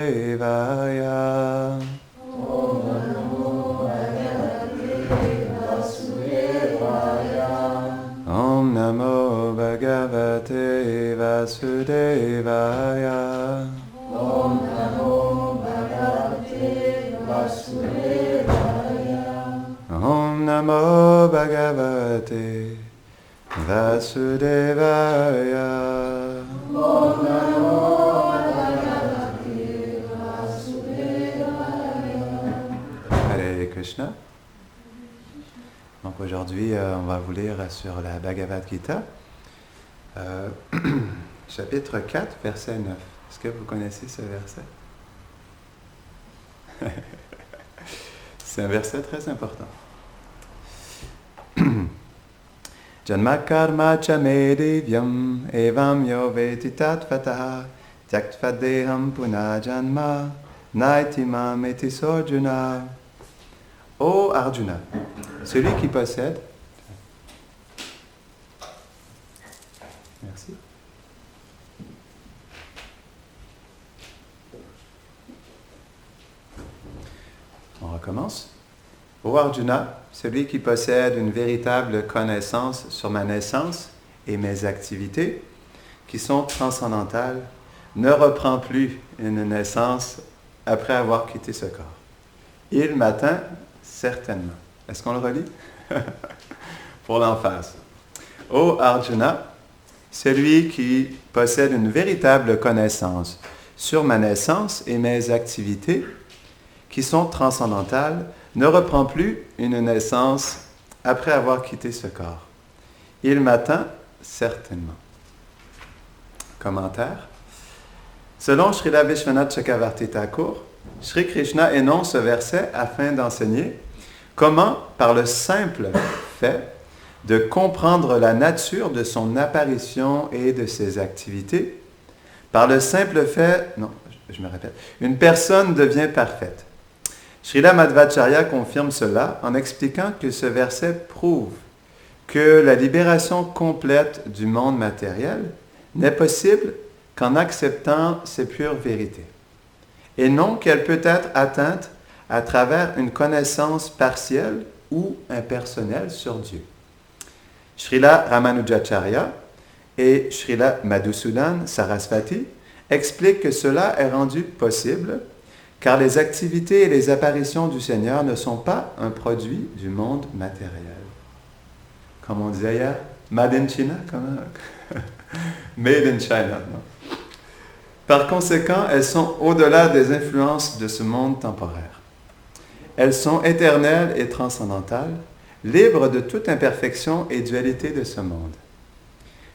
Devaya. Om Namo Bhagavate Vasudevaya. Om Namo Bhagavate Vasudevaya. Om Namo Bhagavate Vasudevaya. Om Namo Bhagavate Vasudevaya. Hare Krishna. Donc aujourd'hui, on va vous lire sur la Bhagavad Gita, chapitre 4, verset 9. Est-ce que vous connaissez ce verset? C'est un verset très important. Janma karma cha me divyam evam yo veti tatvataha tyaktva deham puna janma naiti mam eti sojuna. Ô Arjuna, celui qui possède... Merci. On recommence. Ô Arjuna, celui qui possède une véritable connaissance sur ma naissance et mes activités, qui sont transcendantales, ne reprend plus une naissance après avoir quitté ce corps. Il m'atteint certainement. Est-ce qu'on le relit? Pour l'emphase. Ô Arjuna, celui qui possède une véritable connaissance sur ma naissance et mes activités, qui sont transcendantales, ne reprend plus une naissance après avoir quitté ce corps. Il m'atteint certainement. Commentaire. Selon Srila Vishwanath Chakravarti Thakur, Sri Krishna énonce ce verset afin d'enseigner comment, par le simple fait de comprendre la nature de son apparition et de ses activités, par le simple fait, une personne devient parfaite. Srila Madhvacharya confirme cela en expliquant que ce verset prouve que la libération complète du monde matériel n'est possible qu'en acceptant ces pures vérités, et non qu'elle peut être atteinte à travers une connaissance partielle ou impersonnelle sur Dieu. Srila Ramanujacharya et Srila Madhusudan Sarasvati expliquent que cela est rendu possible car les activités et les apparitions du Seigneur ne sont pas un produit du monde matériel. Comme on disait hier, Made in China, Made in China. Non? Par conséquent, elles sont au-delà des influences de ce monde temporaire. Elles sont éternelles et transcendantales, libres de toute imperfection et dualité de ce monde.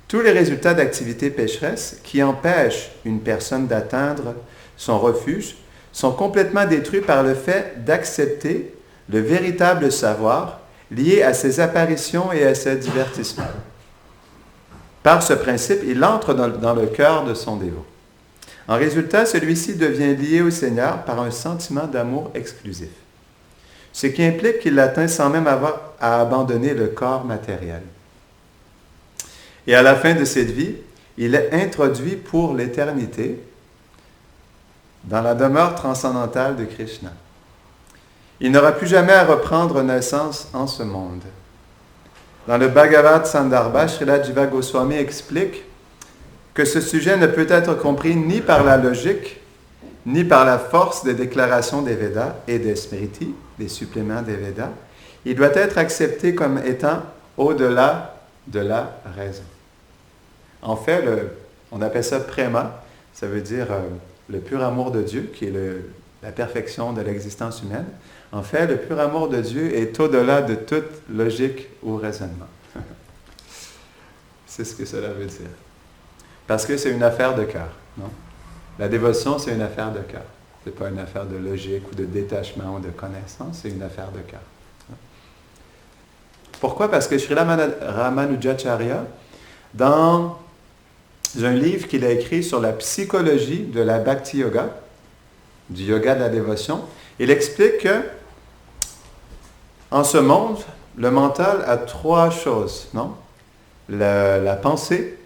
Tous les résultats d'activités pécheresses qui empêchent une personne d'atteindre son refuge sont complètement détruits par le fait d'accepter le véritable savoir lié à ses apparitions et à ses divertissements. Par ce principe, il entre dans le cœur de son dévot. En résultat, celui-ci devient lié au Seigneur par un sentiment d'amour exclusif, ce qui implique qu'il l'atteint sans même avoir à abandonner le corps matériel. Et à la fin de cette vie, il est introduit pour l'éternité dans la demeure transcendantale de Krishna. Il n'aura plus jamais à reprendre naissance en ce monde. Dans le Bhagavad Sandarbha, Srila Jiva Goswami explique que ce sujet ne peut être compris ni par la logique, ni par la force des déclarations des Védas et des Smriti, des suppléments des Védas. Il doit être accepté comme étant au-delà de la raison. En fait, on appelle ça préma, ça veut dire le pur amour de Dieu, qui est la perfection de l'existence humaine. En fait, le pur amour de Dieu est au-delà de toute logique ou raisonnement. C'est ce que cela veut dire. Parce que c'est une affaire de cœur, non? La dévotion, c'est une affaire de cœur. Ce n'est pas une affaire de logique ou de détachement ou de connaissance, c'est une affaire de cœur. Pourquoi? Parce que Srila Ramanujacharya, dans un livre qu'il a écrit sur la psychologie de la Bhakti Yoga, du yoga de la dévotion, il explique que en ce monde, le mental a trois choses, non? La pensée,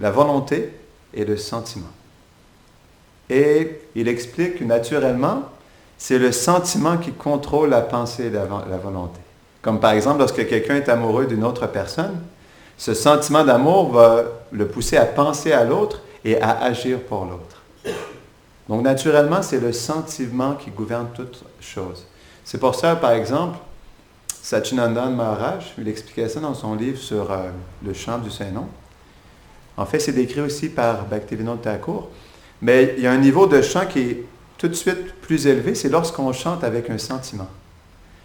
la volonté et le sentiment. Et il explique que naturellement, c'est le sentiment qui contrôle la pensée et la volonté. Comme par exemple, lorsque quelqu'un est amoureux d'une autre personne, ce sentiment d'amour va le pousser à penser à l'autre et à agir pour l'autre. Donc naturellement, c'est le sentiment qui gouverne toute chose. C'est pour ça, par exemple, Satchidananda Maharaj, il expliquait ça dans son livre sur le chant du Saint-Nom. En fait, c'est décrit aussi par Bhaktivinoda Thakur, mais il y a un niveau de chant qui est tout de suite plus élevé, c'est lorsqu'on chante avec un sentiment.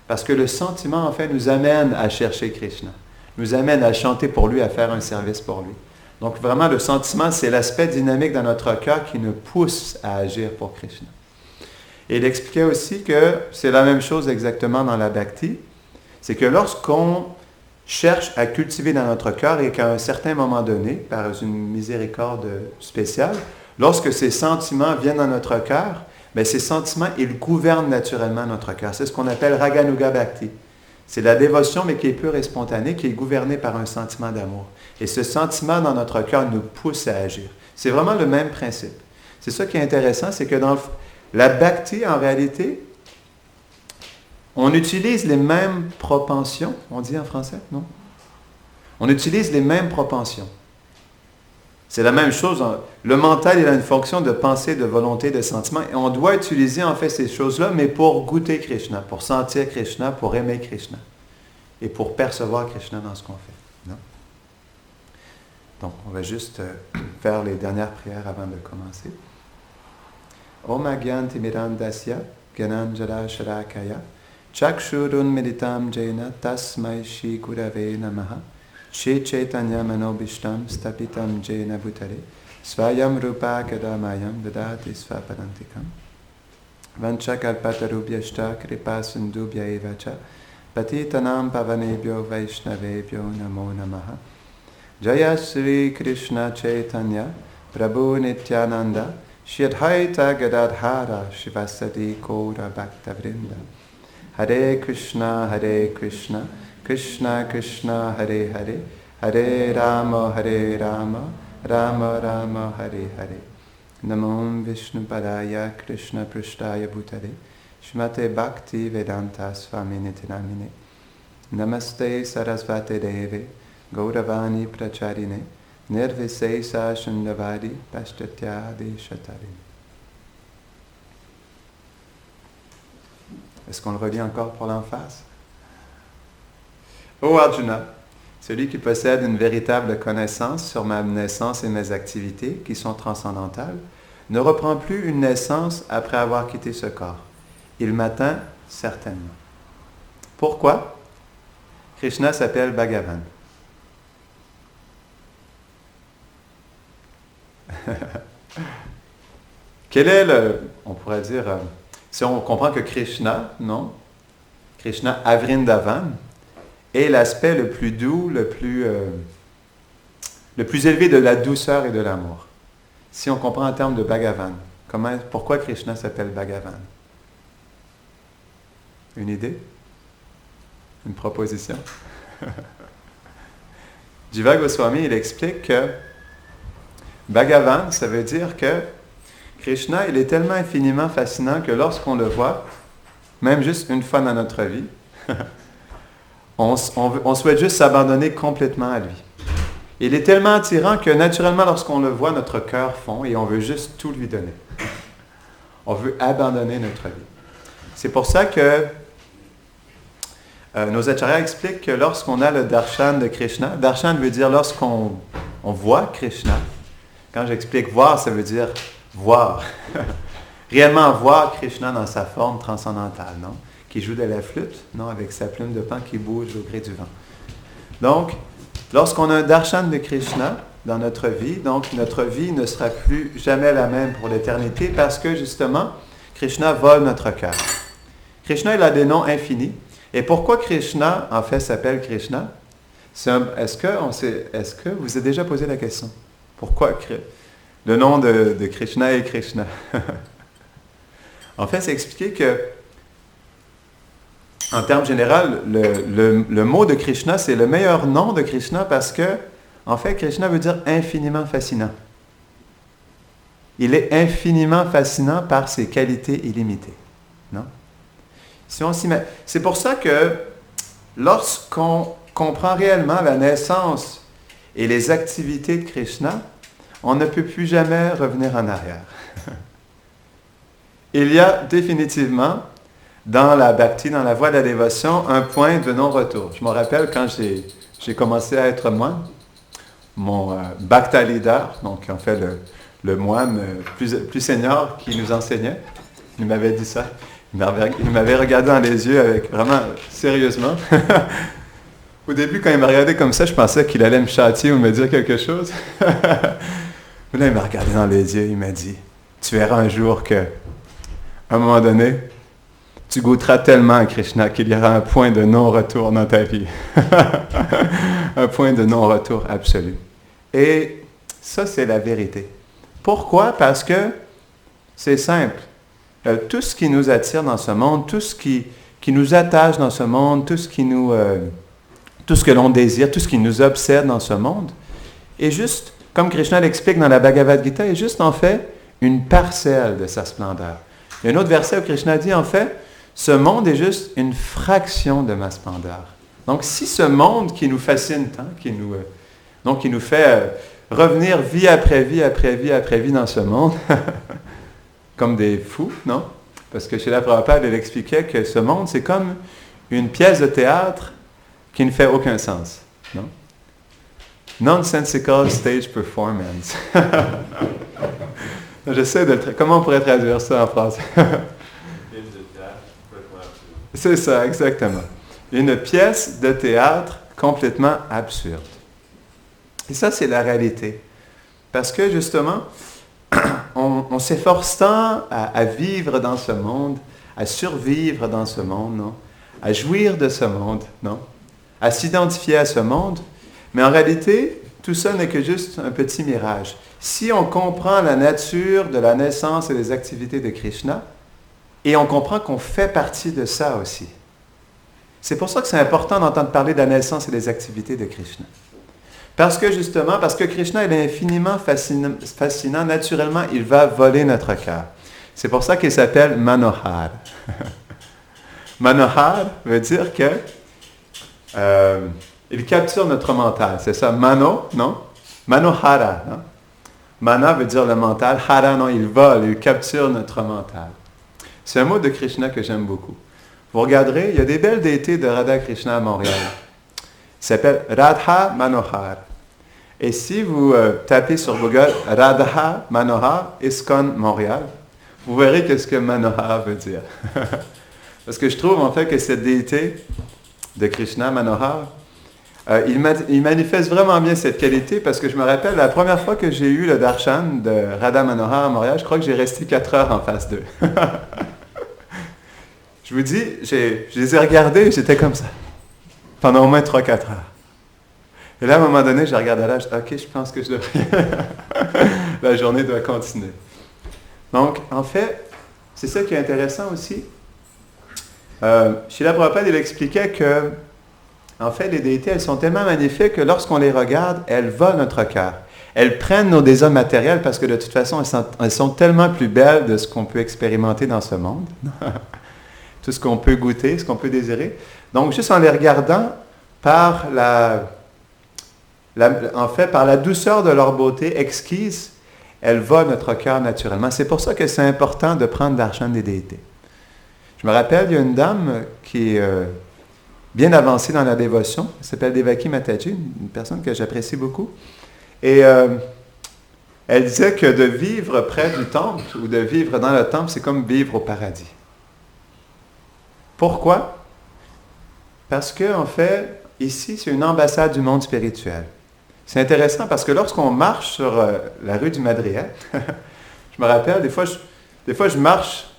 Parce que le sentiment, en fait, nous amène à chercher Krishna, nous amène à chanter pour lui, à faire un service pour lui. Donc vraiment, le sentiment, c'est l'aspect dynamique dans notre cœur qui nous pousse à agir pour Krishna. Et il expliquait aussi que c'est la même chose exactement dans la bhakti, c'est que lorsqu'on cherche à cultiver dans notre cœur et qu'à un certain moment donné, par une miséricorde spéciale, lorsque ces sentiments viennent dans notre cœur, bien, ces sentiments, ils gouvernent naturellement notre cœur. C'est ce qu'on appelle Raganuga Bhakti. C'est la dévotion, mais qui est pure et spontanée, qui est gouvernée par un sentiment d'amour. Et ce sentiment dans notre cœur nous pousse à agir. C'est vraiment le même principe. C'est ça qui est intéressant, c'est que dans la bhakti, en réalité, on utilise les mêmes propensions. On dit en français, non? On utilise les mêmes propensions. C'est la même chose. Le mental, il a une fonction de pensée, de volonté, de sentiment. Et on doit utiliser en fait ces choses-là, mais pour goûter Krishna, pour sentir Krishna, pour aimer Krishna. Et pour percevoir Krishna dans ce qu'on fait. Non? Donc, on va juste faire les dernières prières avant de commencer. Om Agyanti Mirandasya Gyananjala Sharakaya Chakshurun Meditam Jaina Tasmai Shri Gurave Namaha Shri Chaitanya Manobishtam Stapitam Jaina Bhutare Svayam Rupa Kadamayam Vedati Svapadantikam Vanchakalpatarubhyashta Kripa Sindubhya Evacha Patitanam Pavanebhyo Vaishnavebhyo Namo Namaha Jaya Sri Krishna Chaitanya Prabhu Nityananda Shri Advaita Gadadhara Shivasati Gaura Bhaktavrinda Hare Krishna Krishna Krishna Hare Hare Hare Rama Rama Rama Hare Hare Namo Vishnu Padaya Krishna Prashtaya Bhutale Shrimate Bhakti Vedanta Swaminiti Namine Namaste Sarasvate Deve Gauravani Pracharine Nirvisesa Shundavari Pashtatya Deshatarine. Est-ce qu'on le relit encore pour l'emphase? Ô Arjuna, celui qui possède une véritable connaissance sur ma naissance et mes activités, qui sont transcendantales, ne reprend plus une naissance après avoir quitté ce corps. Il m'atteint certainement. Pourquoi? Krishna s'appelle Bhagavan. Quel est on pourrait dire, si on comprend que Krishna, non? Krishna Avrindavan est l'aspect le plus doux, le plus élevé de la douceur et de l'amour. Si on comprend en termes de Bhagavan, pourquoi Krishna s'appelle Bhagavan? Une idée? Une proposition? Jiva Goswami, il explique que Bhagavan, ça veut dire que Krishna, il est tellement infiniment fascinant que lorsqu'on le voit, même juste une fois dans notre vie, on souhaite juste s'abandonner complètement à lui. Il est tellement attirant que naturellement, lorsqu'on le voit, notre cœur fond et on veut juste tout lui donner. On veut abandonner notre vie. C'est pour ça que nos acharyas expliquent que lorsqu'on a le darshan de Krishna, darshan veut dire lorsqu'on voit Krishna. Quand j'explique voir, ça veut dire voir. Réellement voir Krishna dans sa forme transcendantale, non? Qui joue de la flûte, non? Avec sa plume de pan qui bouge au gré du vent. Donc, lorsqu'on a un darshan de Krishna dans notre vie, donc notre vie ne sera plus jamais la même pour l'éternité parce que justement, Krishna vole notre cœur. Krishna, il a des noms infinis. Et pourquoi Krishna, en fait, s'appelle Krishna? Est-ce que vous avez déjà posé la question? Pourquoi le nom de Krishna est Krishna? En fait, c'est expliqué que, en termes généraux, le mot de Krishna, c'est le meilleur nom de Krishna parce que, en fait, Krishna veut dire infiniment fascinant. Il est infiniment fascinant par ses qualités illimitées. Non? Si on c'est pour ça que lorsqu'on comprend réellement la naissance et les activités de Krishna, on ne peut plus jamais revenir en arrière. Il y a définitivement, dans la bhakti, dans la voie de la dévotion, un point de non-retour. Je me rappelle quand j'ai commencé à être moine, mon bhakta leader, donc en fait le moine plus senior qui nous enseignait, il m'avait dit ça. Il m'avait regardé dans les yeux avec vraiment sérieusement. Au début, quand il m'a regardé comme ça, je pensais qu'il allait me châtier ou me dire quelque chose. Mais là, il m'a regardé dans les yeux, il m'a dit, tu verras un jour que, à un moment donné, tu goûteras tellement à Krishna qu'il y aura un point de non-retour dans ta vie. Un point de non-retour absolu. Et ça, c'est la vérité. Pourquoi? Parce que c'est simple. Tout ce qui nous attire dans ce monde, tout ce qui nous attache dans ce monde, tout ce que l'on désire, tout ce qui nous obsède dans ce monde, est juste, comme Krishna l'explique dans la Bhagavad Gita, est juste en fait une parcelle de sa splendeur. Il y a un autre verset où Krishna dit en fait, ce monde est juste une fraction de ma splendeur. Donc si ce monde qui nous fascine tant, qui nous fait revenir vie après vie après vie après vie dans ce monde, comme des fous, non? Parce que chez la Prabhupada, elle expliquait que ce monde, c'est comme une pièce de théâtre qui ne fait aucun sens, non? Nonsensical stage performance. J'essaie de comment on pourrait traduire ça en français? C'est ça, exactement. Une pièce de théâtre complètement absurde. Et ça, c'est la réalité. Parce que, justement, on s'efforce tant à vivre dans ce monde, à survivre dans ce monde, non? À jouir de ce monde, non? À s'identifier à ce monde. Mais en réalité, tout ça n'est que juste un petit mirage. Si on comprend la nature de la naissance et des activités de Krishna, et on comprend qu'on fait partie de ça aussi. C'est pour ça que c'est important d'entendre parler de la naissance et des activités de Krishna. Parce que Krishna il est infiniment fascinant, naturellement, il va voler notre cœur. C'est pour ça qu'il s'appelle Manohar. Manohar veut dire que il capture notre mental. C'est ça, Mano, non? Manohara, non? Mana veut dire le mental, Hara, non, il vole, il capture notre mental. C'est un mot de Krishna que j'aime beaucoup. Vous regarderez, il y a des belles déités de Radha Krishna à Montréal. Il s'appelle Radha Manohar. Et si vous tapez sur Google Radha Manohar, ISKCON Montréal, vous verrez qu'est-ce que Manohar veut dire. Parce que je trouve en fait que cette déité de Krishna, Manohar, il manifeste vraiment bien cette qualité parce que je me rappelle la première fois que j'ai eu le darshan de Radha Manohar à Montréal, je crois que j'ai resté 4 heures en face d'eux. Je vous dis, je les ai regardés et j'étais comme ça, pendant au moins 3-4 heures. Et là, à un moment donné, je regardais là, je dis, OK, je pense que je devrais... La journée doit continuer. Donc, en fait, c'est ça qui est intéressant aussi. Srila Prabhupada, il expliquait que, en fait, les déités, elles sont tellement magnifiques que lorsqu'on les regarde, elles volent notre cœur. Elles prennent nos désirs matériels parce que de toute façon, elles sont tellement plus belles de ce qu'on peut expérimenter dans ce monde. Tout ce qu'on peut goûter, ce qu'on peut désirer. Donc, juste en les regardant, par la douceur de leur beauté exquise, elles volent notre cœur naturellement. C'est pour ça que c'est important de prendre l'argent des déités. Je me rappelle, il y a une dame qui est bien avancée dans la dévotion. Elle s'appelle Devaki Mataji, une personne que j'apprécie beaucoup. Et elle disait que de vivre près du temple ou de vivre dans le temple, c'est comme vivre au paradis. Pourquoi? Parce que, en fait, ici, c'est une ambassade du monde spirituel. C'est intéressant parce que lorsqu'on marche sur la rue du Madriet, je me rappelle, des fois, je marche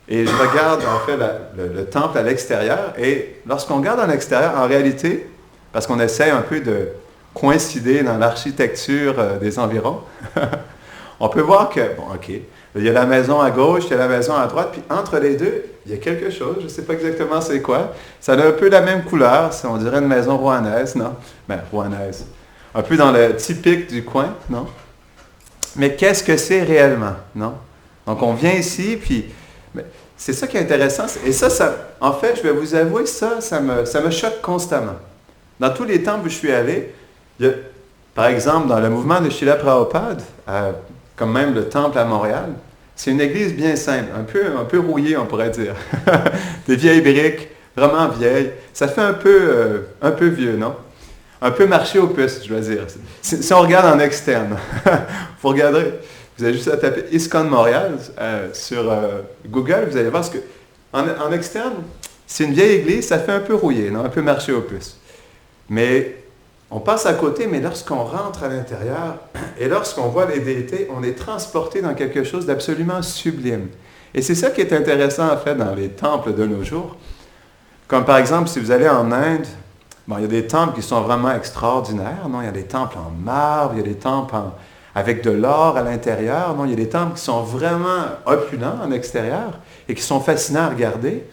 et je regarde, en fait, le temple à l'extérieur. Et lorsqu'on regarde à l'extérieur, en réalité, parce qu'on essaie un peu de coïncider dans l'architecture des environs, on peut voir que, bon, OK, il y a la maison à gauche, il y a la maison à droite, puis entre les deux, il y a quelque chose, je ne sais pas exactement c'est quoi. Ça a un peu la même couleur, on dirait une maison rouennaise, non? Ben, rouennaise. Un peu dans le typique du coin, non? Mais qu'est-ce que c'est réellement, non? Donc, on vient ici, puis c'est ça qui est intéressant. Et ça, en fait, je vais vous avouer, ça me choque constamment. Dans tous les temples où je suis allé, par exemple, dans le mouvement de Srila Prabhupada, comme même le temple à Montréal, c'est une église bien simple, un peu rouillée, on pourrait dire. Des vieilles briques, vraiment vieilles. Ça fait un peu vieux, non? Un peu marché aux puces, je dois dire. Si on regarde en externe, vous regarderez, vous avez juste à taper ISKCON Montréal sur Google, vous allez voir ce que... En externe, c'est une vieille église, ça fait un peu rouillé, non? Un peu marché aux puces. Mais on passe à côté, mais lorsqu'on rentre à l'intérieur et lorsqu'on voit les déités, on est transporté dans quelque chose d'absolument sublime. Et c'est ça qui est intéressant, en fait, dans les temples de nos jours. Comme par exemple, si vous allez en Inde, bon, il y a des temples qui sont vraiment extraordinaires, non? Il y a des temples en marbre, il y a des temples avec de l'or à l'intérieur, non? Il y a des temples qui sont vraiment opulents en extérieur et qui sont fascinants à regarder.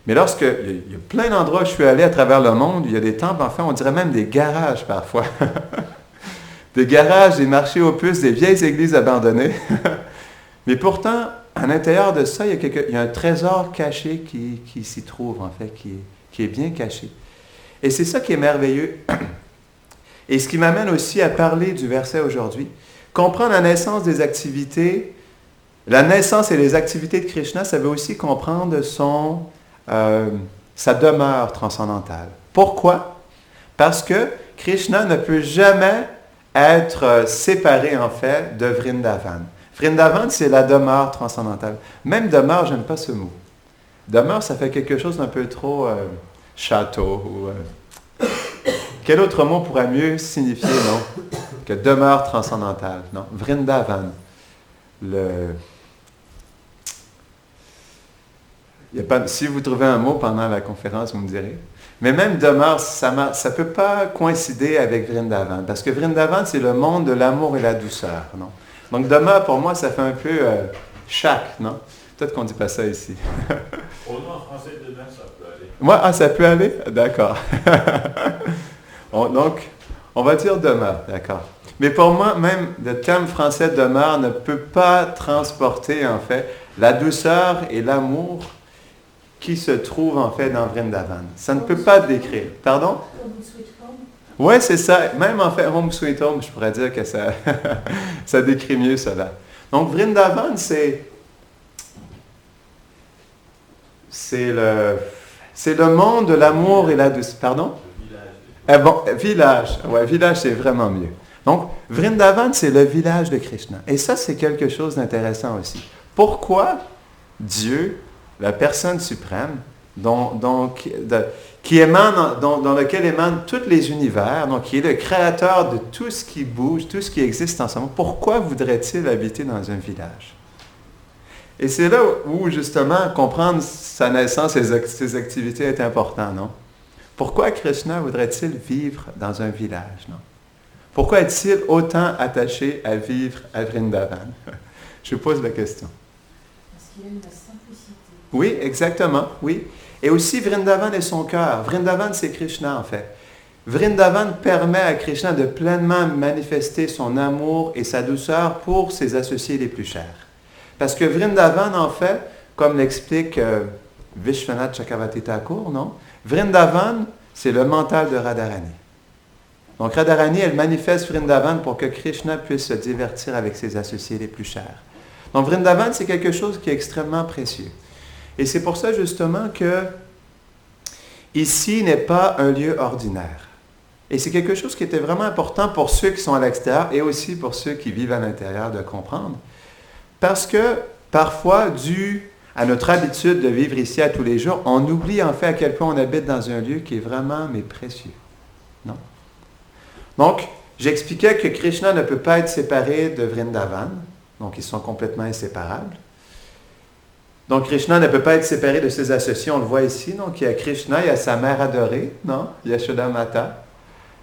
Mais il y a plein d'endroits où je suis allé à travers le monde, il y a des temples, enfin, on dirait même des garages parfois. Des garages, des marchés aux puces, des vieilles églises abandonnées. Mais pourtant, à l'intérieur de ça, il y a un trésor caché qui s'y trouve, en fait, qui est bien caché. Et c'est ça qui est merveilleux. Et ce qui m'amène aussi à parler du verset aujourd'hui. Comprendre la naissance des activités, la naissance et les activités de Krishna, ça veut aussi comprendre sa demeure transcendantale. Pourquoi? Parce que Krishna ne peut jamais être séparé, en fait, de Vrindavan. Vrindavan, c'est la demeure transcendantale. Même demeure, j'aime pas ce mot. Demeure, ça fait quelque chose d'un peu trop château. Ou, quel autre mot pourrait mieux signifier, non? Que demeure transcendantale, non? Vrindavan. Si vous trouvez un mot pendant la conférence, vous me direz. Mais même demeure, ça ne peut pas coïncider avec Vrindavan. Parce que Vrindavan, c'est le monde de l'amour et la douceur, non? Donc demeure, pour moi, ça fait un peu chaque, non? Peut-être qu'on ne dit pas ça ici. Au nom en français, demeure, ça peut aller. Moi, ça peut aller? D'accord. Donc, on va dire demeure, d'accord. Mais pour moi, même le terme français demeure ne peut pas transporter, en fait, la douceur et l'amour qui se trouvent, en fait, dans Vrindavan. Ça ne peut pas décrire. Pardon? Oui, c'est ça. Même, en fait, Home Sweet Home, je pourrais dire que ça, ça décrit mieux cela. Donc, Vrindavan, c'est le monde de l'amour et la douceur. Pardon? Village. Oui, village, c'est vraiment mieux. Donc, Vrindavan, c'est le village de Krishna. Et ça, c'est quelque chose d'intéressant aussi. Pourquoi Dieu, la personne suprême, qui émane, dans lequel émanent tous les univers, donc qui est le créateur de tout ce qui bouge, tout ce qui existe en ce monde, pourquoi voudrait-il habiter dans un village? Et c'est là où, justement, comprendre sa naissance et ses activités est important, non? Pourquoi Krishna voudrait-il vivre dans un village, non? Pourquoi est-il autant attaché à vivre à Vrindavan? Je pose la question. Parce qu'il aime la simplicité. Oui, exactement, oui. Et aussi, Vrindavan est son cœur. Vrindavan, c'est Krishna, en fait. Vrindavan permet à Krishna de pleinement manifester son amour et sa douceur pour ses associés les plus chers. Parce que Vrindavan, en fait, comme l'explique Vishwanath Chakravarti Thakur, non? Vrindavan, c'est le mental de Radharani. Donc Radharani, elle manifeste Vrindavan pour que Krishna puisse se divertir avec ses associés les plus chers. Donc Vrindavan, c'est quelque chose qui est extrêmement précieux. Et c'est pour ça justement que ici n'est pas un lieu ordinaire. Et c'est quelque chose qui était vraiment important pour ceux qui sont à l'extérieur et aussi pour ceux qui vivent à l'intérieur de comprendre. Parce que parfois, dû à notre habitude de vivre ici à tous les jours, on oublie en fait à quel point on habite dans un lieu qui est vraiment précieux. Non? Donc, j'expliquais que Krishna ne peut pas être séparé de Vrindavan. Donc, ils sont complètement inséparables. Donc, Krishna ne peut pas être séparé de ses associés, on le voit ici. Donc, il y a Krishna, il y a sa mère adorée, non? Yashoda Mata.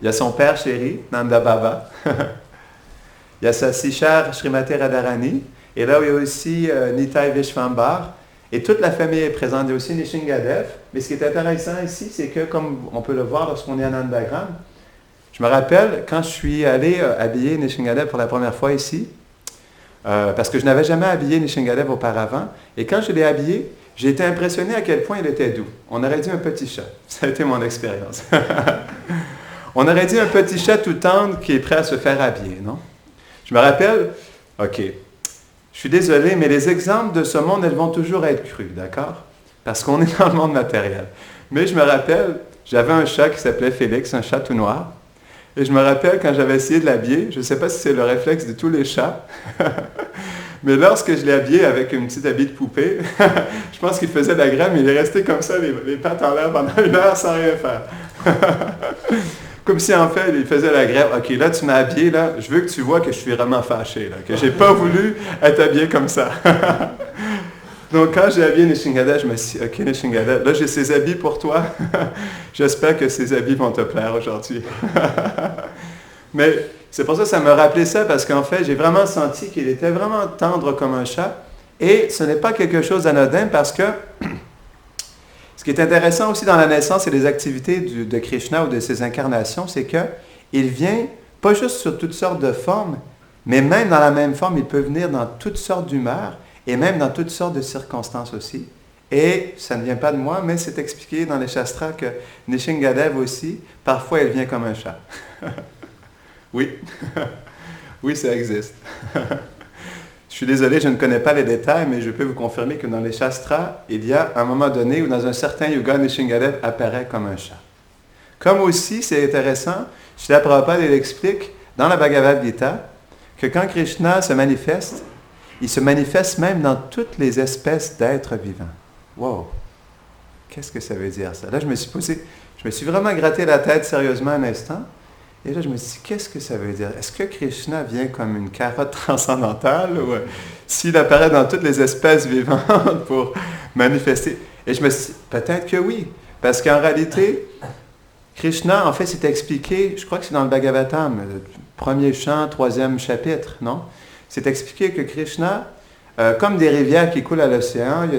Il y a son père chéri, Nanda Baba. Il y a sa si chère Srimati Radharani. Et là, il y a aussi Nitai Vishvambar. Et toute la famille est présente. Il y a aussi Nishingadev. Mais ce qui est intéressant ici, c'est que, comme on peut le voir lorsqu'on est en Nandagram, je me rappelle, quand je suis allé habiller Nishingadev pour la première fois ici, parce que je n'avais jamais habillé Nishingadev auparavant. Et quand je l'ai habillé, j'ai été impressionné à quel point il était doux. On aurait dit un petit chat. Ça a été mon expérience. On aurait dit un petit chat tout tendre qui est prêt à se faire habiller, non? Je me rappelle, OK, je suis désolé, mais les exemples de ce monde, elles vont toujours être crus, d'accord? Parce qu'on est dans le monde matériel. Mais je me rappelle, j'avais un chat qui s'appelait Félix, un chat tout noir. Et je me rappelle quand j'avais essayé de l'habiller, je ne sais pas si c'est le réflexe de tous les chats, mais lorsque je l'ai habillé avec une petite habit de poupée, je pense qu'il faisait de la grève, mais il est resté comme ça, les pattes en l'air pendant 1 heure sans rien faire. Comme si en fait, il faisait la grève. OK, là, tu m'as habillé, là, je veux que tu vois que je suis vraiment fâché, là, que je n'ai pas voulu être habillé comme ça. Donc, quand j'ai habillé Nishingadev, je me suis dit, OK, Nishingadev, là, j'ai ces habits pour toi. J'espère que ces habits vont te plaire aujourd'hui. Mais c'est pour ça que ça me rappelait ça, parce qu'en fait, j'ai vraiment senti qu'il était vraiment tendre comme un chat. Et ce n'est pas quelque chose d'anodin, parce que ce qui est intéressant aussi dans la naissance et les activités de Krishna ou de ses incarnations, c'est qu'il vient pas juste sur toutes sortes de formes, mais même dans la même forme, il peut venir dans toutes sortes d'humeurs, et même dans toutes sortes de circonstances aussi. Et ça ne vient pas de moi, mais c'est expliqué dans les Shastras que Nishingadev aussi, parfois, elle vient comme un chat. Oui, oui, ça existe. Je suis désolé, je ne connais pas les détails, mais je peux vous confirmer que dans les Shastras, il y a un moment donné où dans un certain yuga, Nishingadev apparaît comme un chat. Comme aussi, c'est intéressant, Srila Prabhupada, il explique dans la Bhagavad Gita que quand Krishna se manifeste, il se manifeste même dans toutes les espèces d'êtres vivants. Wow! Qu'est-ce que ça veut dire, ça? Là, je me suis vraiment gratté la tête sérieusement un instant. Et là, je me suis dit, qu'est-ce que ça veut dire? Est-ce que Krishna vient comme une carotte transcendantale ou s'il apparaît dans toutes les espèces vivantes pour manifester? Et je me suis dit, peut-être que oui. Parce qu'en réalité, Krishna, en fait, c'est expliqué, je crois que c'est dans le Bhagavatam, le premier chant, 3e chapitre, non? C'est expliqué que Krishna, comme des rivières qui coulent à l'océan, il y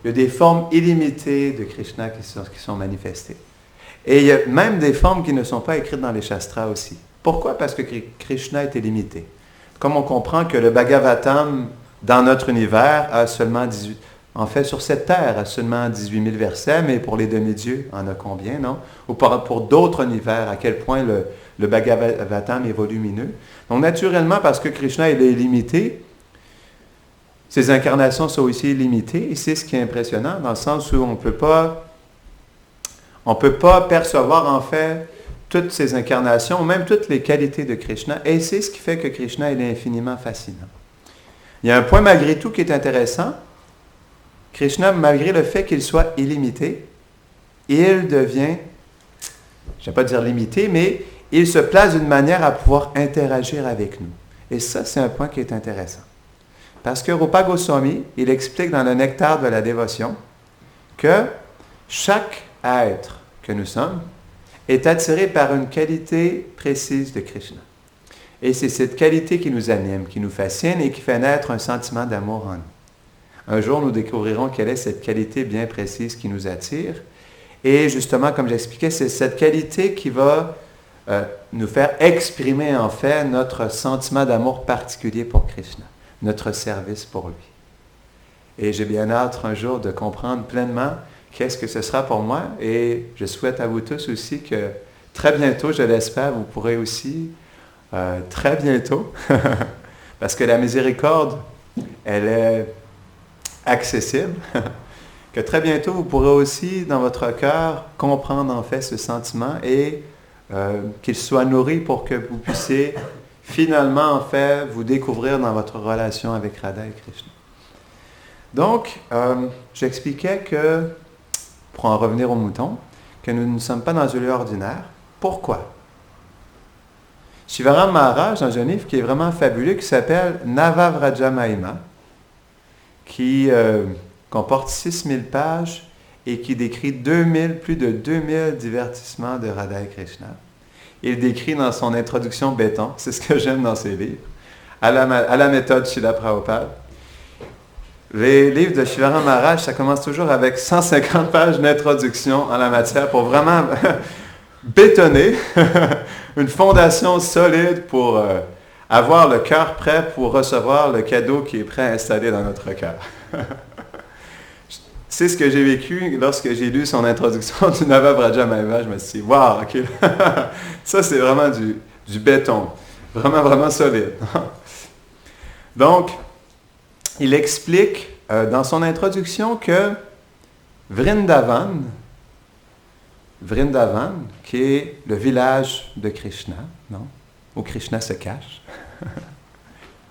a des formes illimitées de Krishna qui sont manifestées. Et il y a même des formes qui ne sont pas écrites dans les Shastras aussi. Pourquoi? Parce que Krishna est illimité. Comme on comprend que le Bhagavatam, dans notre univers, a seulement 18... En fait, sur cette terre, a seulement 18 000 versets, mais pour les demi-dieux, en a combien, non? Ou pour d'autres univers, à quel point le Bhagavatam est volumineux. Donc, naturellement, parce que Krishna il est illimité, ses incarnations sont aussi illimitées, et c'est ce qui est impressionnant, dans le sens où on ne peut pas percevoir, en fait, toutes ces incarnations, même toutes les qualités de Krishna, et c'est ce qui fait que Krishna il est infiniment fascinant. Il y a un point malgré tout qui est intéressant. Krishna, malgré le fait qu'il soit illimité, il devient, je ne vais pas dire limité, mais il se place d'une manière à pouvoir interagir avec nous. Et ça, c'est un point qui est intéressant. Parce que Rupa Goswami, il explique dans le Nectar de la dévotion que chaque être que nous sommes est attiré par une qualité précise de Krishna. Et c'est cette qualité qui nous anime, qui nous fascine et qui fait naître un sentiment d'amour en nous. Un jour, nous découvrirons quelle est cette qualité bien précise qui nous attire. Et justement, comme j'expliquais, c'est cette qualité qui va nous faire exprimer en fait notre sentiment d'amour particulier pour Krishna, notre service pour lui. Et j'ai bien hâte un jour de comprendre pleinement qu'est-ce que ce sera pour moi. Et je souhaite à vous tous aussi que très bientôt, je l'espère, vous pourrez aussi, très bientôt, parce que la miséricorde, elle est accessible, que très bientôt, vous pourrez aussi, dans votre cœur, comprendre en fait ce sentiment et qu'il soit nourri pour que vous puissiez finalement, en fait, vous découvrir dans votre relation avec Radha et Krishna. Donc, j'expliquais que, pour en revenir au mouton, que nous ne sommes pas dans un lieu ordinaire. Pourquoi? Shivaram Maharaj, dans un livre qui est vraiment fabuleux, qui s'appelle Navavraja Mahima, qui comporte 6000 pages et qui décrit plus de 2000 divertissements de Radha et Krishna. Il décrit dans son introduction béton, c'est ce que j'aime dans ses livres, à la méthode Srila Prabhupada. Les livres de Shivaram Maharaj, ça commence toujours avec 150 pages d'introduction en la matière pour vraiment bétonner une fondation solide pour avoir le cœur prêt pour recevoir le cadeau qui est prêt à installer dans notre cœur. C'est ce que j'ai vécu lorsque j'ai lu son introduction du Nava Vraja Maeva. Je me suis dit, wow, ok, ça c'est vraiment du béton, vraiment, vraiment solide. Donc, il explique dans son introduction que Vrindavan, qui est le village de Krishna, non? Où Krishna se cache,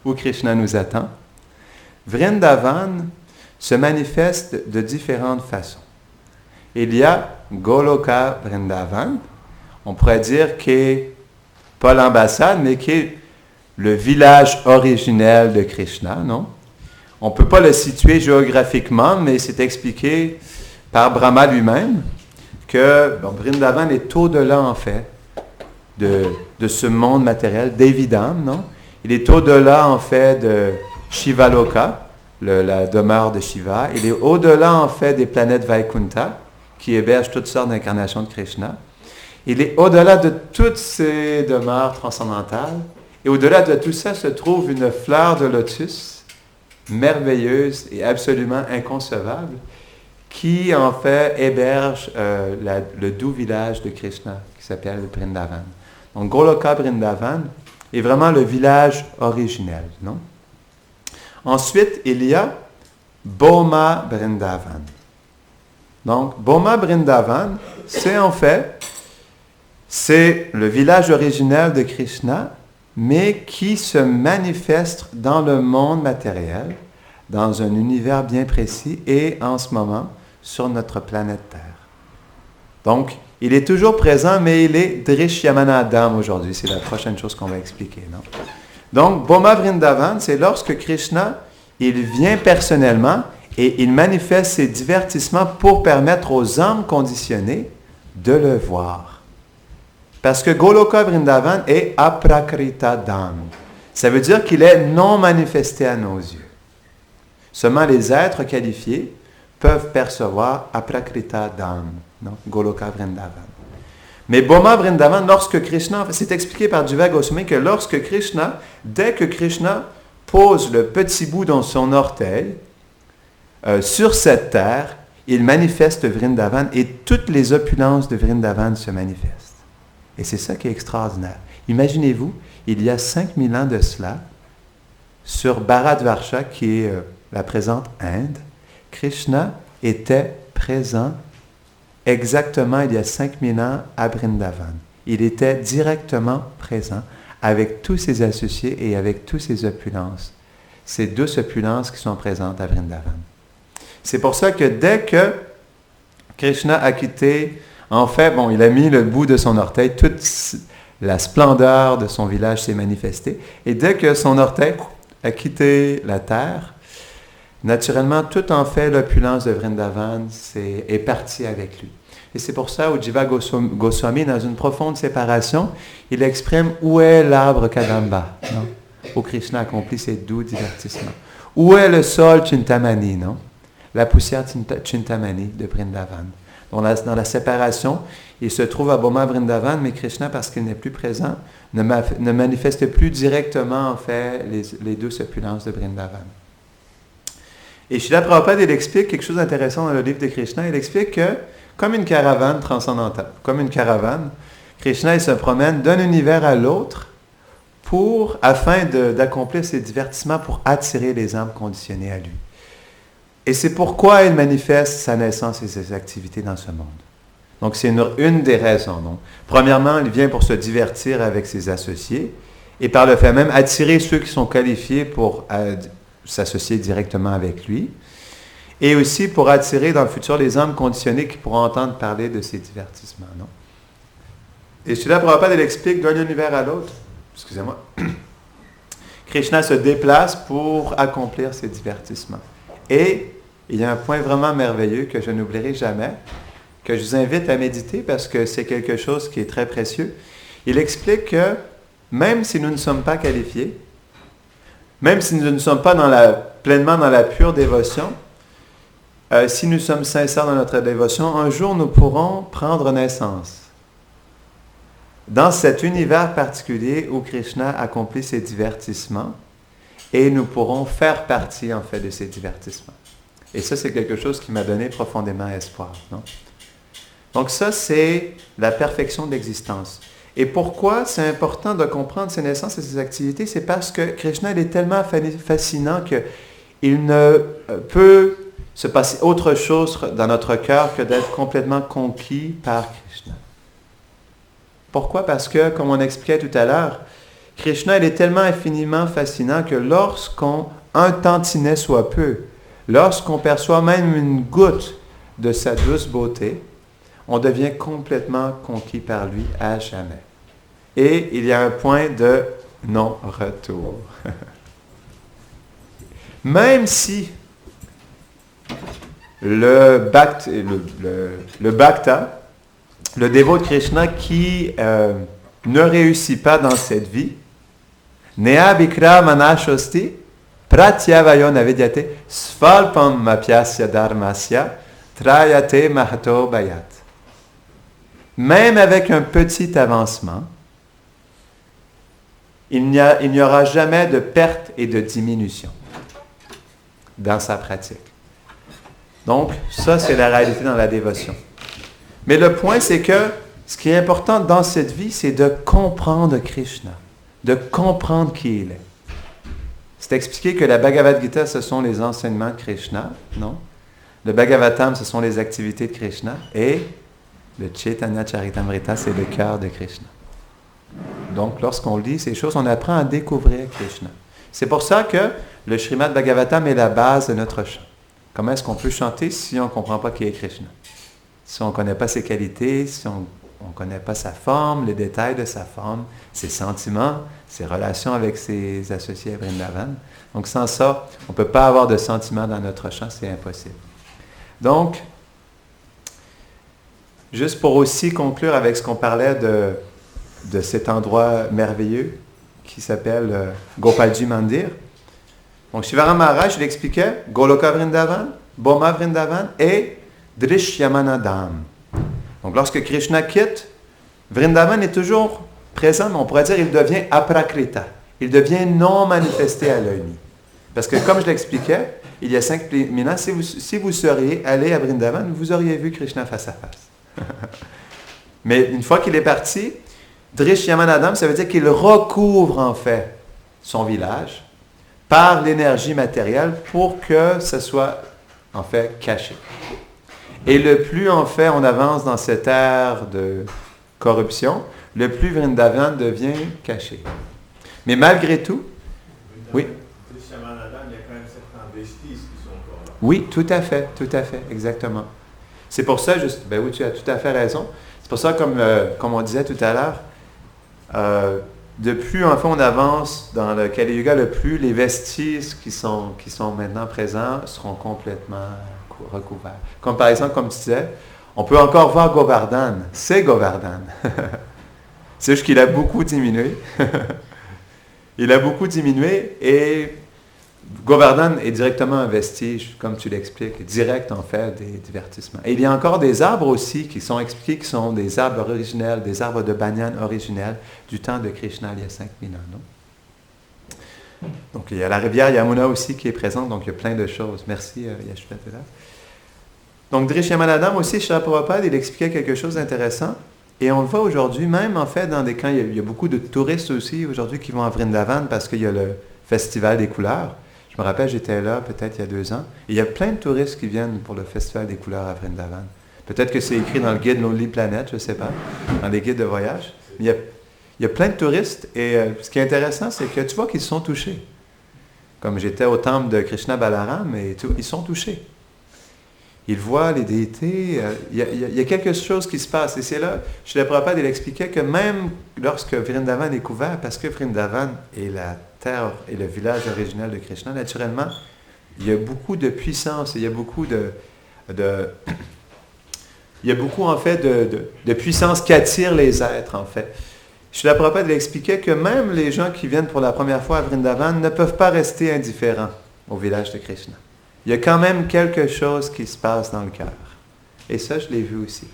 où Krishna nous attend, Vrindavan se manifeste de différentes façons. Il y a Goloka Vrindavan, on pourrait dire qui est pas l'ambassade, mais qui est le village originel de Krishna, non? On ne peut pas le situer géographiquement, mais c'est expliqué par Brahma lui-même que Vrindavan est au-delà, en fait, de ce monde matériel, d'Evidam, non? Il est au-delà, en fait, de Shivaloka, la demeure de Shiva. Il est au-delà, en fait, des planètes Vaikunta, qui hébergent toutes sortes d'incarnations de Krishna. Il est au-delà de toutes ces demeures transcendantales. Et au-delà de tout ça se trouve une fleur de lotus merveilleuse et absolument inconcevable qui, en fait, héberge le doux village de Krishna qui s'appelle Vrindavan. Donc, Goloka Vrindavan est vraiment le village originel, non? Ensuite, il y a Boma Vrindavan. Donc, Boma Vrindavan, c'est le village originel de Krishna, mais qui se manifeste dans le monde matériel, dans un univers bien précis, et en ce moment, sur notre planète Terre. Donc, il est toujours présent, mais il est Drishyamana-Adam aujourd'hui. C'est la prochaine chose qu'on va expliquer, non? Donc, Boma Vrindavan, c'est lorsque Krishna, il vient personnellement et il manifeste ses divertissements pour permettre aux âmes conditionnées de le voir. Parce que Goloka Vrindavan est aprakrita dham. Ça veut dire qu'il est non manifesté à nos yeux. Seulement les êtres qualifiés peuvent percevoir aprakrita dham, non? Goloka Vrindavan. Mais Boma Vrindavan, lorsque Krishna, c'est expliqué par Jiva Goswami que lorsque Krishna, dès que Krishna pose le petit bout dans son orteil sur cette terre, il manifeste Vrindavan et toutes les opulences de Vrindavan se manifestent. Et c'est ça qui est extraordinaire. Imaginez-vous, il y a 5000 ans de cela, sur Bharatvarsha, qui est la présente Inde, Krishna était présent exactement il y a 5000 ans à Vrindavan. Il était directement présent avec tous ses associés et avec tous ses opulences. Ces douces opulences qui sont présentes à Vrindavan. C'est pour ça que dès que Krishna a quitté, en fait, il a mis le bout de son orteil, toute la splendeur de son village s'est manifestée. Et dès que son orteil a quitté la terre, naturellement, tout en fait l'opulence de Vrindavan est parti avec lui. Et c'est pour ça, où Jiva Goswami, dans une profonde séparation, il exprime où est l'arbre Kadamba, non? Où Krishna accomplit ses doux divertissements. Où est le sol Chintamani, non? La poussière Chintamani de Vrindavan. Dans la séparation, il se trouve à Boma Vrindavan, mais Krishna, parce qu'il n'est plus présent, ne manifeste plus directement, en fait, les douces opulences de Vrindavan. Et Srila Prabhupada, il explique quelque chose d'intéressant dans le livre de Krishna. Il explique que, comme une caravane transcendantale, comme une caravane, Krishna, il se promène d'un univers à l'autre afin d'accomplir ses divertissements pour attirer les âmes conditionnées à lui. Et c'est pourquoi il manifeste sa naissance et ses activités dans ce monde. Donc, c'est une des raisons. Non? Premièrement, il vient pour se divertir avec ses associés et par le fait même attirer ceux qui sont qualifiés pour s'associer directement avec lui. Et aussi pour attirer dans le futur les âmes conditionnées qui pourront entendre parler de ces divertissements. Non? Et Srila Prabhupada, il explique d'un univers à l'autre. Excusez-moi. Krishna se déplace pour accomplir ses divertissements. Et il y a un point vraiment merveilleux que je n'oublierai jamais, que je vous invite à méditer parce que c'est quelque chose qui est très précieux. Il explique que même si nous ne sommes pas qualifiés, même si nous ne sommes pas pleinement dans la pure dévotion, si nous sommes sincères dans notre dévotion, un jour nous pourrons prendre naissance. dans cet univers particulier où Krishna accomplit ses divertissements, et nous pourrons faire partie, en fait, de ces divertissements. Et ça, c'est quelque chose qui m'a donné profondément espoir, non? Donc ça, c'est la perfection de l'existence. Et pourquoi c'est important de comprendre ses naissances et ses activités? C'est parce que Krishna, il est tellement fascinant qu'il ne peut se passer autre chose dans notre cœur que d'être complètement conquis par Krishna. Pourquoi? Parce que, comme on expliquait tout à l'heure, Krishna, il est tellement infiniment fascinant que un tantinet soit peu, lorsqu'on perçoit même une goutte de sa douce beauté, on devient complètement conquis par lui à jamais. Et il y a un point de non-retour. Même si le bhakta, le dévot de Krishna qui ne réussit pas dans cette vie, Neha Bikra Manashosti, Pratyavayo Navidyate, Svalpam Mapyasya Dharmasya, Trayate Mahato Bayat. Même avec un petit avancement, il n'y aura jamais de perte et de diminution dans sa pratique. Donc, ça, c'est la réalité dans la dévotion. Mais le point, c'est que ce qui est important dans cette vie, c'est de comprendre Krishna, de comprendre qui il est. C'est expliqué que la Bhagavad Gita, ce sont les enseignements de Krishna, non? Le Bhagavatam, ce sont les activités de Krishna, et le Chaitanya Charitamrita, c'est le cœur de Krishna. Donc, lorsqu'on lit ces choses, on apprend à découvrir Krishna. C'est pour ça que le Srimad Bhagavatam est la base de notre chant. Comment est-ce qu'on peut chanter si on ne comprend pas qui est Krishna? Si on ne connaît pas ses qualités, si on ne connaît pas sa forme, les détails de sa forme, ses sentiments, ses relations avec ses associés à Vrindavan. Donc, sans ça, on ne peut pas avoir de sentiments dans notre chant, c'est impossible. Donc, juste pour aussi conclure avec ce qu'on parlait de cet endroit merveilleux qui s'appelle Gopalji Mandir. Donc, Shivaram Maharaj, il expliquait Goloka Vrindavan, Boma Vrindavan et Drishyamana Dham. Donc, lorsque Krishna quitte, Vrindavan est toujours présent, mais on pourrait dire qu'il devient aprakrita. Il devient non manifesté à l'œil nu. Parce que, comme je l'expliquais, il y a 5000 ans, si vous seriez allé à Vrindavan, vous auriez vu Krishna face à face. Mais une fois qu'il est parti, Drishyamana Dham, ça veut dire qu'il recouvre en fait son village par l'énergie matérielle pour que ce soit en fait caché. Et le plus en fait on avance dans cette ère de corruption, le plus Vrindavan devient caché. Mais malgré tout, oui. Il y a quand même certains vestiges qui sont encore là. Oui, tout à fait, exactement. C'est pour ça, oui, tu as tout à fait raison. C'est pour ça, comme on disait tout à l'heure, de plus en fait on avance dans le Kali Yuga, le plus les vestiges qui sont maintenant présents seront complètement recouverts. Comme par exemple, comme tu disais, on peut encore voir Govardhan. C'est Govardhan. C'est juste qu'il a beaucoup diminué. Il a beaucoup diminué et Govardhan est directement un vestige, comme tu l'expliques, direct en fait des divertissements. Et il y a encore des arbres aussi qui sont expliqués, qui sont des arbres originels, des arbres de banyan originels du temps de Krishna il y a 5000 ans. Non? Donc il y a la rivière Yamuna aussi qui est présente, donc il y a plein de choses. Merci Yashvatela. Donc Drishyamana Dham aussi, Srila Prabhupada, il expliquait quelque chose d'intéressant. Et on le voit aujourd'hui, même en fait dans des camps, il y a beaucoup de touristes aussi aujourd'hui qui vont à Vrindavan parce qu'il y a le Festival des couleurs. Je me rappelle, j'étais là peut-être il y a 2 ans. Et il y a plein de touristes qui viennent pour le Festival des couleurs à Vrindavan. Peut-être que c'est écrit dans le guide Lonely Planet, je ne sais pas, dans les guides de voyage. Mais il y a plein de touristes et ce qui est intéressant, c'est que tu vois qu'ils sont touchés. Comme j'étais au temple de Krishna Balaram, et tout, ils sont touchés. Ils voient les déités, il y a quelque chose qui se passe. Et c'est là, Srila Prabhupada, il expliquait que même lorsque Vrindavan est couvert, parce que Vrindavan est la terre et le village originel de Krishna, naturellement, il y a beaucoup de puissance, il y a beaucoup il y a beaucoup en fait de puissance qui attire les êtres en fait. Srila Prabhupada expliquait que même les gens qui viennent pour la première fois à Vrindavan ne peuvent pas rester indifférents au village de Krishna. Il y a quand même quelque chose qui se passe dans le cœur. Et ça, je l'ai vu aussi.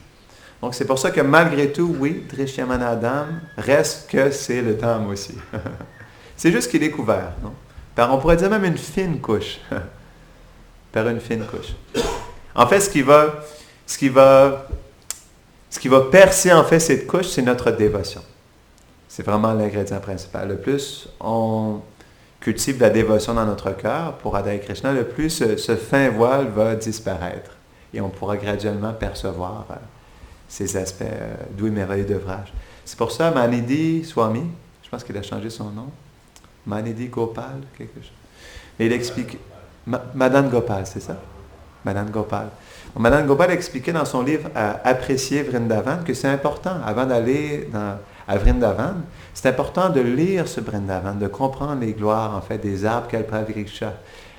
Donc c'est pour ça que malgré tout, oui, Drishyamana reste que c'est le Dham aussi. C'est juste qu'il est couvert, non? Par, on pourrait dire même une fine couche. Par une fine couche. En fait, ce qui va percer en fait cette couche, c'est notre dévotion. C'est vraiment l'ingrédient principal. Le plus on cultive la dévotion dans notre cœur pour Radha et Krishna, le plus ce fin voile va disparaître. Et on pourra graduellement percevoir ces aspects doux et merveilleux d'ouvrage. C'est pour ça, Manidhi Swami, je pense qu'il a changé son nom, Manidhi Gopal, quelque chose. Et il explique, Madan Gopal, c'est ça? Madan Gopal. Madan Gopal expliquait dans son livre Apprécier Vrindavan que c'est important, avant d'aller à Vrindavan, c'est important de lire ce Vrindavan, de comprendre les gloires, en fait, des arbres Kalpavriksha,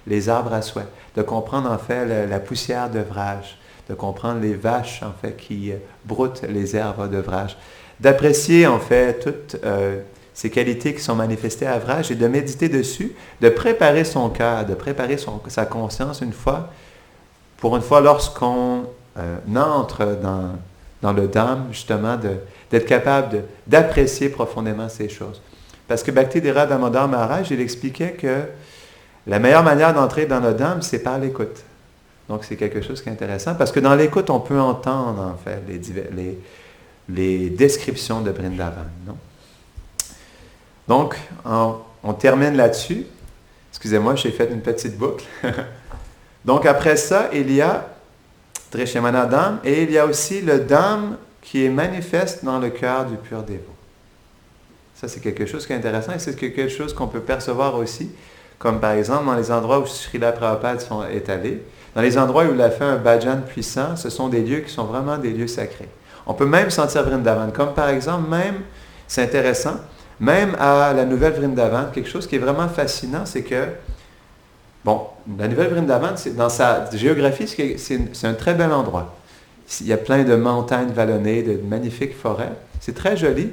les arbres à souhait, de comprendre, en fait, la poussière d'œuvrage, de comprendre les vaches, en fait, qui broutent les herbes d'œuvrage, d'apprécier, en fait, toutes ces qualités qui sont manifestées à Vraj et de méditer dessus, de préparer son cœur, de préparer sa conscience pour une fois lorsqu'on entre dans le Dham, justement, d'être capable d'apprécier profondément ces choses. Parce que Bhakti-Dera Damodar Maharaj, il expliquait que la meilleure manière d'entrer dans le Dham, c'est par l'écoute. Donc c'est quelque chose qui est intéressant, parce que dans l'écoute, on peut entendre, en fait, les descriptions de Vrindavan, non? Donc, on termine là-dessus. Excusez-moi, j'ai fait une petite boucle. Donc, après ça, il y a Drishyamana Dham, et il y a aussi le Dham qui est manifeste dans le cœur du pur dévot. Ça, c'est quelque chose qui est intéressant, et c'est quelque chose qu'on peut percevoir aussi, comme par exemple dans les endroits où Srila Prabhupada est allé. Dans les endroits où il a fait un bhajan puissant, ce sont des lieux qui sont vraiment des lieux sacrés. On peut même sentir Vrindavan, comme par exemple, c'est intéressant, même à la Nouvelle Vrindavan, quelque chose qui est vraiment fascinant, c'est que, la Nouvelle Vrindavan, dans sa géographie, c'est un très bel endroit. Il y a plein de montagnes vallonnées, de magnifiques forêts. C'est très joli.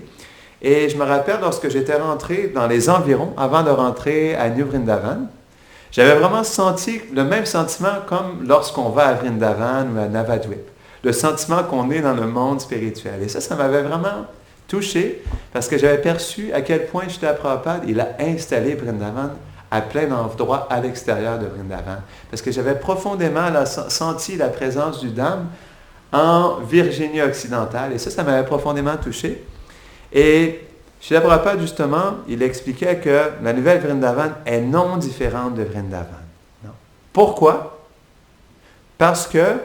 Et je me rappelle, lorsque j'étais rentré dans les environs, avant de rentrer à New Vrindavan, j'avais vraiment senti le même sentiment comme lorsqu'on va à Vrindavan ou à Navadvip. Le sentiment qu'on est dans le monde spirituel. Et ça m'avait vraiment touché, parce que j'avais perçu à quel point Srila Prabhupada, il a installé Vrindavan à plein d'endroits à l'extérieur de Vrindavan. Parce que j'avais profondément senti la présence du Dham en Virginie occidentale. Et ça m'avait profondément touché. Et Srila Prabhupada, justement, il expliquait que la nouvelle Vrindavan est non différente de Vrindavan. Non. Pourquoi? Parce que,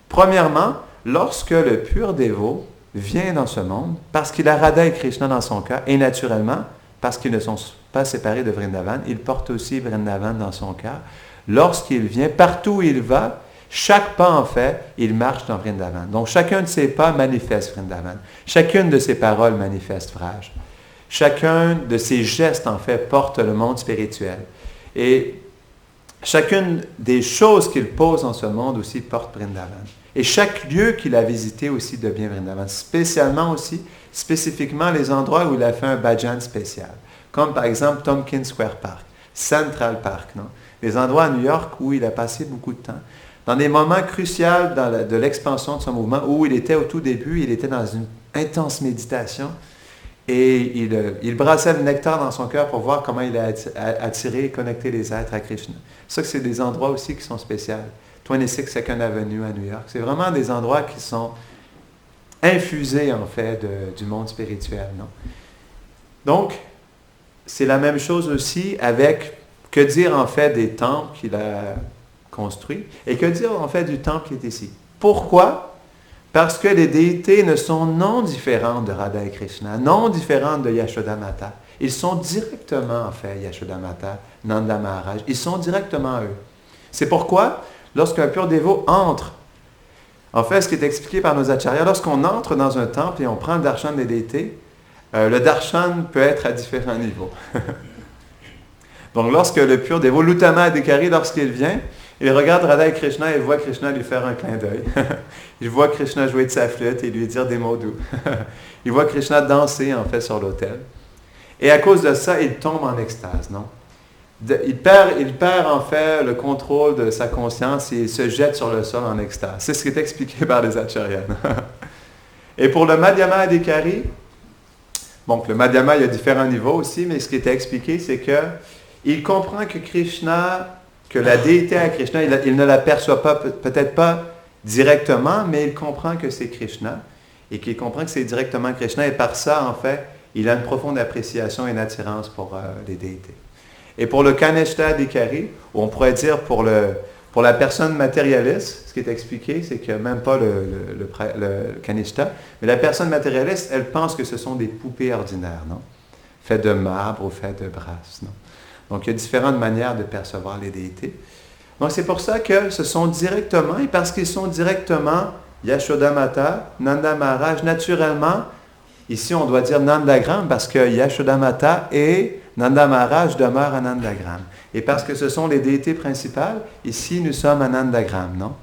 premièrement, lorsque le pur dévot vient dans ce monde, parce qu'il a Radha et Krishna dans son cœur, et naturellement, parce qu'ils ne sont pas séparés de Vrindavan, il porte aussi Vrindavan dans son cœur. Lorsqu'il vient, partout où il va, chaque pas, en fait, il marche dans Vrindavan. Donc, chacun de ses pas manifeste Vrindavan. Chacune de ses paroles manifeste Vraj. Chacun de ses gestes, en fait, porte le monde spirituel. Et chacune des choses qu'il pose dans ce monde aussi porte Vrindavan. Et chaque lieu qu'il a visité aussi devient Vrindavan. Spécifiquement les endroits où il a fait un bhajan spécial. Comme par exemple Tompkins Square Park, Central Park, non? Des endroits à New York où il a passé beaucoup de temps. Dans des moments cruciaux de l'expansion de son mouvement, où il était au tout début, il était dans une intense méditation et il brassait le nectar dans son cœur pour voir comment il a attiré et connecté les êtres à Krishna. Ça, c'est des endroits aussi qui sont spéciaux. 26 Second Avenue à New York. C'est vraiment des endroits qui sont infusés, en fait, du monde spirituel, non? Donc, c'est la même chose aussi avec, que dire, en fait, des temples qu'il a construits, et que dire, en fait, du temple qui est ici. Pourquoi? Parce que les déités ne sont non différentes de Radha et Krishna, non différentes de Yashoda-Mata. Ils sont directement, en fait, Yashoda-Mata, Nanda Maharaj. Ils sont directement eux. C'est pourquoi, lorsqu'un pur dévot entre, en fait, ce qui est expliqué par nos acharyas, lorsqu'on entre dans un temple et on prend le darshan des déités, le darshan peut être à différents niveaux. Donc, lorsque le pur dévot, l'Uttama Adhikari, lorsqu'il vient, il regarde Radha et Krishna et voit Krishna lui faire un clin d'œil. Il voit Krishna jouer de sa flûte et lui dire des mots doux. Il voit Krishna danser, en fait, sur l'autel. Et à cause de ça, il tombe en extase, non? Il perd en fait le contrôle de sa conscience et il se jette sur le sol en extase. C'est ce qui est expliqué par les acharyas. Et pour le Madhyama Adhikari, donc le Madhyama, il y a différents niveaux aussi, mais ce qui était expliqué, c'est que il comprend que Krishna, que la déité à Krishna, il ne l'aperçoit pas, peut-être pas directement, mais il comprend que c'est Krishna, et qu'il comprend que c'est directement Krishna, et par ça, en fait, il a une profonde appréciation et une attirance pour les déités. Et pour le Kanishta Adhikari, ou on pourrait dire pour la personne matérialiste, ce qui est expliqué, c'est que même pas le Kanishta, mais la personne matérialiste, elle pense que ce sont des poupées ordinaires, non? Faites de marbre ou faites de brasse, non? Donc, il y a différentes manières de percevoir les déités. Donc, c'est pour ça que ce sont directement, et parce qu'ils sont directement Yashodamata, Nanda Maharaj, naturellement, ici on doit dire Nandagram, parce que Yashodamata et Nanda Maharaj demeurent à Nandagram. Et parce que ce sont les déités principales, ici nous sommes à Nandagram, non?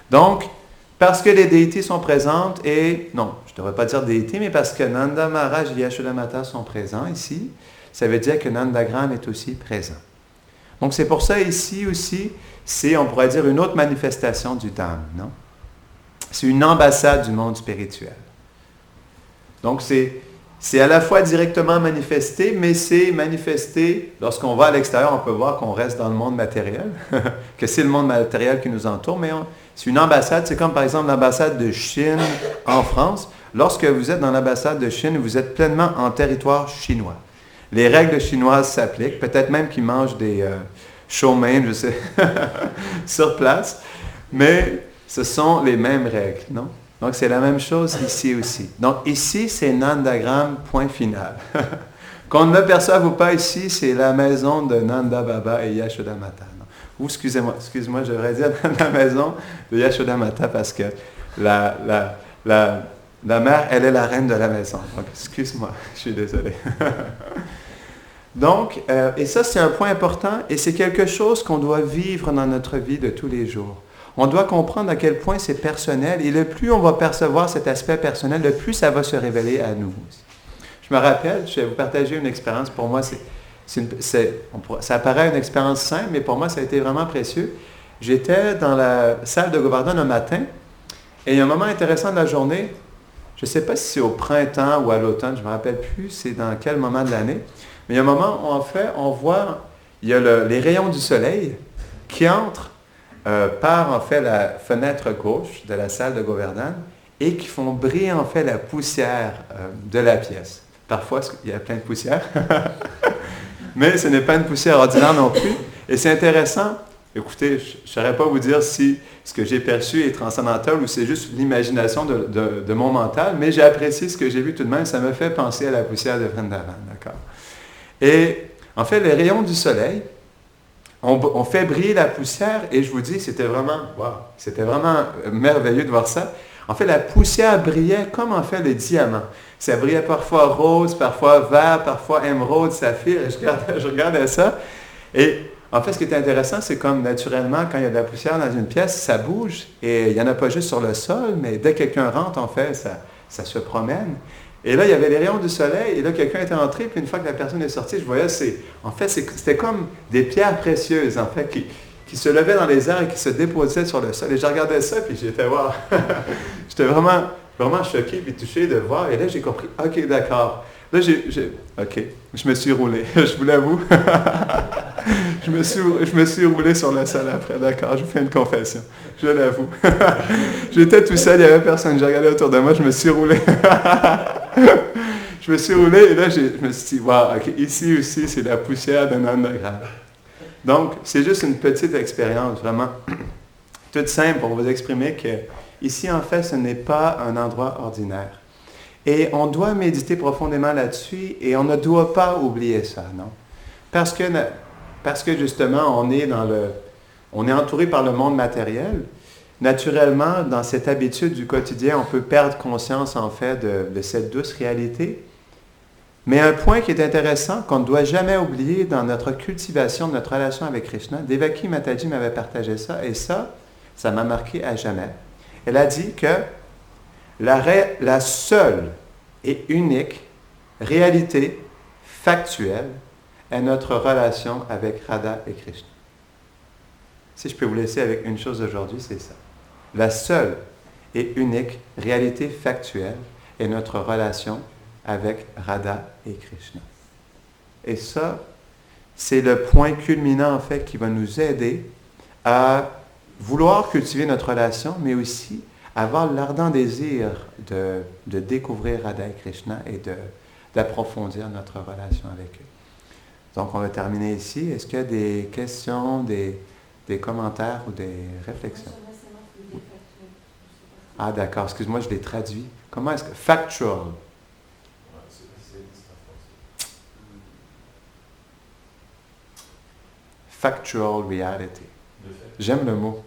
Donc, parce que les déités sont présentes, et, non, je ne devrais pas dire déités, mais parce que Nanda Maharaj et Yashodamata sont présents ici, ça veut dire que Nandagram est aussi présent. Donc, c'est pour ça ici aussi, c'est, on pourrait dire, une autre manifestation du Dham, non? C'est une ambassade du monde spirituel. Donc, c'est à la fois directement manifesté, mais c'est manifesté, lorsqu'on va à l'extérieur, on peut voir qu'on reste dans le monde matériel, que c'est le monde matériel qui nous entoure, mais c'est une ambassade, c'est comme par exemple l'ambassade de Chine en France. Lorsque vous êtes dans l'ambassade de Chine, vous êtes pleinement en territoire chinois. Les règles chinoises s'appliquent, peut-être même qu'ils mangent des chow mein, je sais, sur place, mais ce sont les mêmes règles, non? Donc, c'est la même chose ici aussi. Donc, ici, c'est Nandagram, point final. Qu'on ne le perçoive ou pas ici, c'est la maison de Nanda Baba et Yashodamata. Ou, excuse-moi, je devrais dire la maison de Yashodamata parce que la mère, elle est la reine de la maison. Donc, excuse-moi, je suis désolé. Donc, et ça, c'est un point important et c'est quelque chose qu'on doit vivre dans notre vie de tous les jours. On doit comprendre à quel point c'est personnel et le plus on va percevoir cet aspect personnel, le plus ça va se révéler à nous. Je me rappelle, je vais vous partager une expérience, pour moi, ça paraît une expérience simple, mais pour moi, ça a été vraiment précieux. J'étais dans la salle de Govardhan un matin et il y a un moment intéressant de la journée, je ne sais pas si c'est au printemps ou à l'automne, je ne me rappelle plus c'est dans quel moment de l'année, mais il y a un moment où en fait, on voit, il y a les rayons du soleil qui entrent par en fait la fenêtre gauche de la salle de Govardhan et qui font briller en fait la poussière de la pièce. Parfois, il y a plein de poussière, mais ce n'est pas une poussière ordinaire non plus. Et c'est intéressant, écoutez, je ne saurais pas vous dire si ce que j'ai perçu est transcendantal ou c'est juste l'imagination de mon mental, mais j'ai apprécié ce que j'ai vu tout de même, ça me fait penser à la poussière de Vrindavan, d'accord? Et en fait, les rayons du soleil, on fait briller la poussière et je vous dis, c'était vraiment merveilleux de voir ça. En fait, la poussière brillait comme en fait les diamants. Ça brillait parfois rose, parfois vert, parfois émeraude, saphir. Je regardais ça. Et en fait, ce qui est intéressant, c'est comme naturellement, quand il y a de la poussière dans une pièce, ça bouge. Et il n'y en a pas juste sur le sol, mais dès que quelqu'un rentre, en fait, ça se promène. Et là, il y avait les rayons du soleil, et là, quelqu'un était entré, puis une fois que la personne est sortie, je voyais, c'était comme des pierres précieuses, en fait, qui se levaient dans les airs et qui se déposaient sur le sol. Et je regardais ça, puis j'étais, wow! J'étais vraiment, vraiment choqué, puis touché de voir, et là, j'ai compris, OK, d'accord. Là, OK, je me suis roulé, je vous l'avoue. Je me suis roulé sur le sol après, d'accord, je vous fais une confession, je l'avoue. J'étais tout seul, il n'y avait personne, j'ai regardé autour de moi, je me suis roulé. Je me suis roulé et là, je me suis dit, wow, ok, ici aussi, c'est la poussière d'un Nandagram. Donc, c'est juste une petite expérience, vraiment, toute simple pour vous exprimer que ici, en fait, ce n'est pas un endroit ordinaire. Et on doit méditer profondément là-dessus et on ne doit pas oublier ça, non? Parce que justement, on est entouré par le monde matériel. Naturellement, dans cette habitude du quotidien, on peut perdre conscience, en fait, de cette douce réalité. Mais un point qui est intéressant, qu'on ne doit jamais oublier dans notre cultivation de notre relation avec Krishna, Devaki Mataji m'avait partagé ça, et ça m'a marqué à jamais. Elle a dit que la seule et unique réalité factuelle est notre relation avec Radha et Krishna. Si je peux vous laisser avec une chose aujourd'hui, c'est ça. La seule et unique réalité factuelle est notre relation avec Radha et Krishna. Et ça, c'est le point culminant, en fait, qui va nous aider à vouloir cultiver notre relation, mais aussi avoir l'ardent désir de découvrir Radha et Krishna et d'approfondir notre relation avec eux. Donc, on va terminer ici. Est-ce qu'il y a des questions, des commentaires ou des réflexions? Ah, d'accord. Excuse-moi, je l'ai traduit. Comment est-ce que... Factual. Factual reality. J'aime le mot.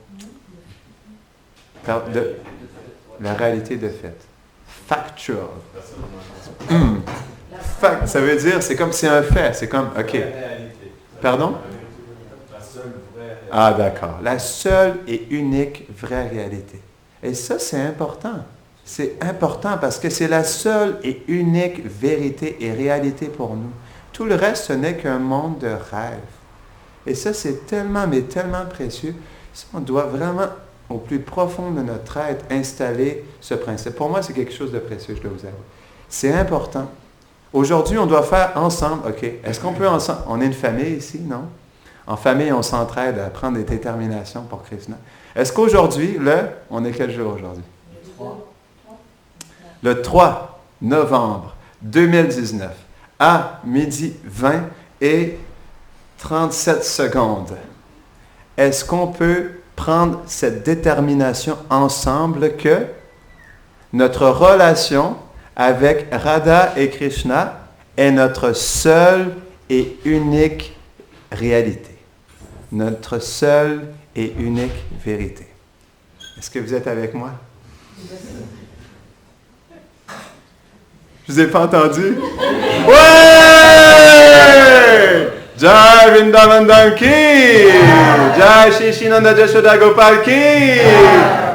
La réalité de fait. Factual. Fact, ça veut dire, c'est comme c'est un fait. C'est comme, OK. Pardon? La seule vraie réalité. Ah, d'accord. La seule et unique vraie réalité. Et ça, c'est important. C'est important parce que c'est la seule et unique vérité et réalité pour nous. Tout le reste, ce n'est qu'un monde de rêve. Et ça, c'est tellement, mais tellement précieux. Ça, on doit vraiment, au plus profond de notre être, installer ce principe. Pour moi, c'est quelque chose de précieux, je dois vous avouer. C'est important. Aujourd'hui, on doit faire ensemble, OK, est-ce qu'on peut ensemble, on est une famille ici, non? En famille, on s'entraide à prendre des déterminations pour Krishna. Est-ce qu'aujourd'hui, on est quel jour aujourd'hui? Le 3 novembre 2019, à midi 20 et 37 secondes, est-ce qu'on peut prendre cette détermination ensemble que notre relation avec Radha et Krishna est notre seule et unique réalité, notre seule et unique vérité? Est-ce que vous êtes avec moi? Je vous ai pas entendu? Ouais! Jai Vrindavan Danki! Jai Shri Shri Nanda Jashoda Gopal Ki!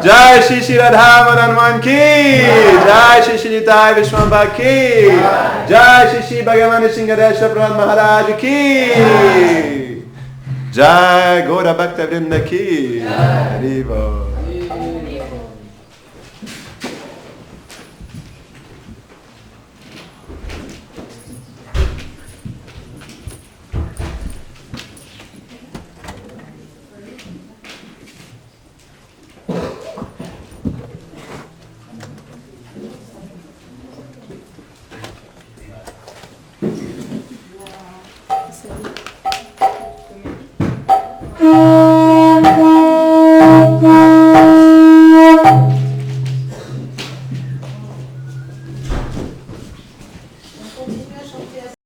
Jai Shri Shri Radha Madan Ki! Jai Shri Shri Nitai Vishwamba Ki! Jai Shri Shri Bhagavan Shingadesha Prabhat Maharaj Ki! Jai Gaura Bhakta Vrinda Ki! Haribo!